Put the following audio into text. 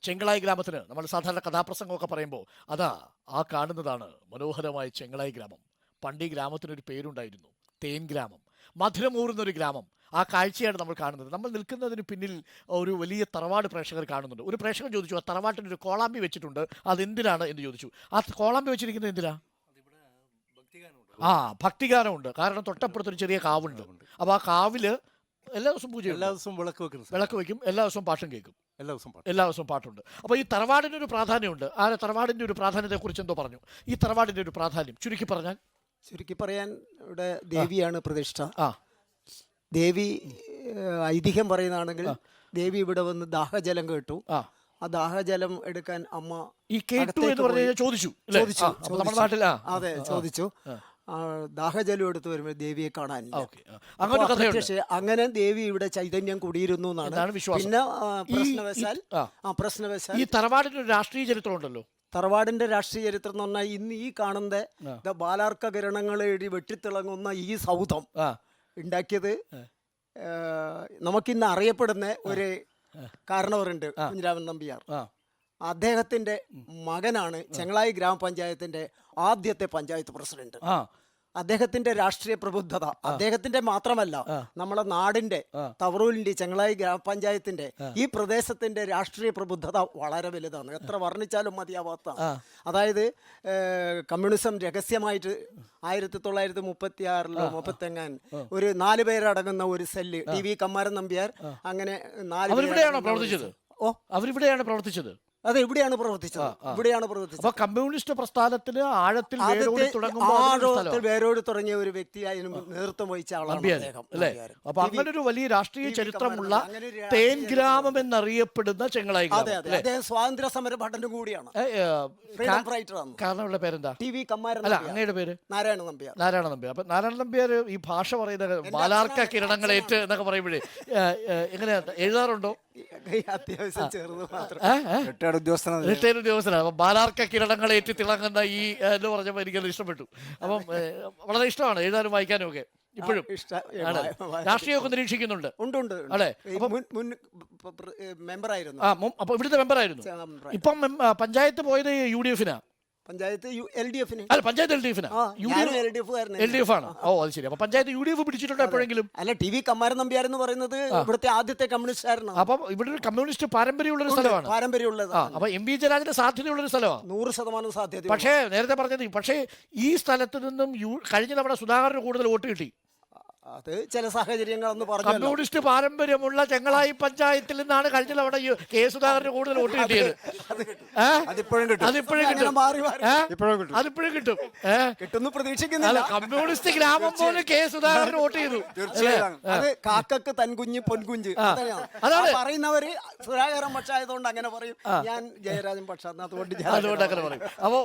ചെങ്ങളായി ഗ്രാമത്തിന് നമ്മൾ സാധാരണ കഥാപ്രസംഗമൊക്കെ പറയുമ്പോൾ അതാ ആ കാണുന്നതാണ് മനോഹരമായ ചെങ്ങളായി ഗ്രാമം. പണ്ട് ഈ ഗ്രാമത്തിനൊരു പേരുണ്ടായിരുന്നു, തേൻ ഗ്രാമം, മധുരമൂറുന്നൊരു ഗ്രാമം. ആ കാഴ്ചയാണ് നമ്മൾ കാണുന്നത്. നമ്മൾ നിൽക്കുന്നതിന് പിന്നിൽ ഒരു വലിയ തറവാട് പ്രേക്ഷകർ കാണുന്നുണ്ട്. ഒരു പ്രേക്ഷകൻ ചോദിച്ചു, ആ തറവാട്ടിനൊരു കോളാമ്പി വെച്ചിട്ടുണ്ട്, അതെന്തിനാണ് എന്ന് ചോദിച്ചു. ആ കോളാമ്പി വെച്ചിരിക്കുന്നത് എന്തിനാ? ആ, ഭക്തിഗാനമുണ്ട്. കാരണം തൊട്ടപ്പുറത്തൊരു ചെറിയ കാവുണ്ട്. അപ്പോൾ ആ കാവില് എല്ലാ ദിവസവും പൂജ, എല്ലാ ദിവസവും വിളക്ക് വയ്ക്കും, എല്ലാ ദിവസവും പാട്ടും കേൾക്കും, എല്ലാ ദിവസവും പാട്ടുണ്ട്. അപ്പോൾ ഈ തറവാടിൻ്റെ ഒരു പ്രാധാന്യമുണ്ട്. ആ തറവാടിൻ്റെ ഒരു പ്രാധാന്യത്തെക്കുറിച്ച് എന്തോ പറഞ്ഞു. ഈ തറവാടിൻ്റെ ഒരു പ്രാധാന്യം ചുരുക്കി പറയാൻ ഇവിടെ ദേവിയാണ് പ്രതിഷ്ഠ. ആ, ദേവി ഐതിഹ്യം പറയുന്നതാണെങ്കിൽ ദേവി ഇവിടെ വന്ന് ദാഹജലം കേട്ടു. ആ ദാഹജലം എടുക്കാൻ അമ്മ ഈ കേട്ടു എന്ന് പറഞ്ഞു ചോദിച്ചു. അതെ, ചോദിച്ചു. ദാഹജലം എടുത്തു വരുമ്പോൾ ദേവിയെ കാണാനില്ല. അങ്ങനെ ദേവി ഇവിടെ ചൈതന്യം കൂടിയിരുന്നു എന്നാണ് വിശ്വാസം. പിന്നെ പ്രശ്നവശാൽ ഈ തറവാടിന്റെ ഒരു രാഷ്ട്രീയ ചരിത്രം ഉണ്ടല്ലോ. തറവാടിന്റെ രാഷ്ട്രീയ ചരിത്രം എന്ന് പറഞ്ഞാൽ ഇന്ന് ഈ കാണുന്ന ബാലാർക്ക കിരണങ്ങളെ വെട്ടിത്തിളങ്ങുന്ന ഈ സൗധം ഉണ്ടാക്കിയത് നമുക്കിന്ന് അറിയപ്പെടുന്ന ഒരു കാരണവരുണ്ട്, കുഞ്ഞിരാമൻ നമ്പ്യാർ. അദ്ദേഹത്തിന്റെ മകനാണ് ചെങ്ങളായി ഗ്രാമപഞ്ചായത്തിന്റെ ആദ്യത്തെ പഞ്ചായത്ത് പ്രസിഡന്റ്. അദ്ദേഹത്തിന്റെ രാഷ്ട്രീയ പ്രബുദ്ധത അദ്ദേഹത്തിന്റെ മാത്രമല്ല, നമ്മളെ നാടിന്റെ തവറൂലിന്റെ ചെങ്ങളായി ഗ്രാമപഞ്ചായത്തിന്റെ ഈ പ്രദേശത്തിന്റെ രാഷ്ട്രീയ പ്രബുദ്ധത വളരെ വലുതാണ്. എത്ര വർണ്ണിച്ചാലും മതിയാവാത്തതാണ്. അതായത് കമ്മ്യൂണിസം രഹസ്യമായിട്ട് 1936 35 ഒരു 4 പേരടങ്ങുന്ന ഒരു സെല്ല്, ടി.വി. കമ്മാരൻ നമ്പ്യാർ, അങ്ങനെ 4 അവരിവിടെയാണ് പ്രവർത്തിച്ചത്. അതെ, ഇവിടെയാണ് പ്രവർത്തിച്ചത്. കമ്മ്യൂണിസ്റ്റ് പ്രസ്ഥാനത്തിന് ആഴത്തിൽ വേരോട് തുടങ്ങിയ ഒരു വ്യക്തിയായി നേതൃത്വം വഹിച്ച ആളാണ് അദ്ദേഹം. അപ്പൊ അങ്ങനെ ഒരു വലിയ രാഷ്ട്രീയ ചരിത്രമുള്ള തേൻ ഗ്രാമം എന്നറിയപ്പെടുന്ന ചെങ്ങളായി ഗ്രാമം. അദ്ദേഹം സ്വാതന്ത്ര്യ സമര ഭടനും കൂടിയാണ്, ഫ്രീഡം ഫൈറ്ററാണ്. കാരണവരുടെ പേരെന്താ? ടി.വി. കമ്മാരൻ. അങ്ങയുടെ പേര് നാരായണ നമ്പ്യാർ. അപ്പൊ നാരായണ നമ്പ്യാർ ഈ ഭാഷ പറയുന്നത് ബാലാർക്ക കിരണങ്ങളേറ്റ് എന്നൊക്കെ പറയുമ്പോഴേ എങ്ങനെയാ എഴുതാറുണ്ടോ? അത്യാവശ്യം ചെറുത് മാത്രം. റിട്ടയർഡ് ഉദ്യോഗസ്ഥനാണ്. ബാലാർക്ക കിരണങ്ങളേറ്റ് തിളങ്ങുന്ന ഈ എന്ന് പറഞ്ഞപ്പോൾ എനിക്കത് ഇഷ്ടപ്പെട്ടു. അപ്പം വളരെ ഇഷ്ടമാണ് എഴുതാനും വായിക്കാനും ഒക്കെ. ഇപ്പോഴും രാഷ്ട്രീയമൊക്കെ നിരീക്ഷിക്കുന്നുണ്ട്. അല്ലേ? മെമ്പറായിരുന്നു. അപ്പൊ ഇവിടുത്തെ മെമ്പറായിരുന്നു. ഇപ്പം പഞ്ചായത്ത് പോയത് UDF-നാ. പഞ്ചായത്ത് LDF-ന്. അല്ല, പഞ്ചായത്ത് LDF-നാ. LDF ആണ്. ഓ, അത് ശരി. അപ്പൊ പഞ്ചായത്ത് UDF പിടിച്ചിട്ടുണ്ടോ എപ്പോഴെങ്കിലും? അല്ല, ടി.വി. കമ്മാരൻ നമ്പ്യാർ എന്ന് പറയുന്നത് ഇവിടുത്തെ ആദ്യത്തെ കമ്മ്യൂണിസ്റ്റുകാരനാണ്. അപ്പൊ ഇവിടെ ഒരു കമ്മ്യൂണിസ്റ്റ് പാരമ്പര്യമുള്ള സ്ഥലമാണ്. അപ്പൊ MV ജയരാജന് സാധ്യതയുള്ള സാധ്യതയാണ്. 100% സാധ്യത. പക്ഷേ നേരത്തെ പറഞ്ഞത്, പക്ഷേ ഈ സ്ഥലത്ത് നിന്നും കഴിഞ്ഞ തവണ സുധാകരന് കൂടുതൽ വോട്ട് കിട്ടി. അത് ചില സാഹചര്യങ്ങളെന്ന് പറഞ്ഞു. കമ്മ്യൂണിസ്റ്റ് പാരമ്പര്യമുള്ള ചെങ്ങളായി പഞ്ചായത്തിൽ നിന്നാണ് കഴിഞ്ഞ തവണ കെ സുധാകരന് കൂടുതൽ വോട്ട് കിട്ടിയത്. അതിപ്പോഴും കിട്ടും. കിട്ടുന്നു പ്രതീക്ഷിക്കുന്നില്ല. കമ്മ്യൂണിസ്റ്റ് ഗ്രാമം പോലെ കെ സുധാകരന് വോട്ട് ചെയ്തു. അത് കാക്കക്ക് തൻകുഞ്ഞ് പൊൻകുഞ്ഞ് അതാണ് പറയുന്നവര്. സുധാകരൻ പക്ഷായതുകൊണ്ട് അങ്ങനെ പറയും, ഞാൻ ജയരാജൻ പക്ഷ, അതുകൊണ്ട് അങ്ങനെ പറയും. അപ്പോ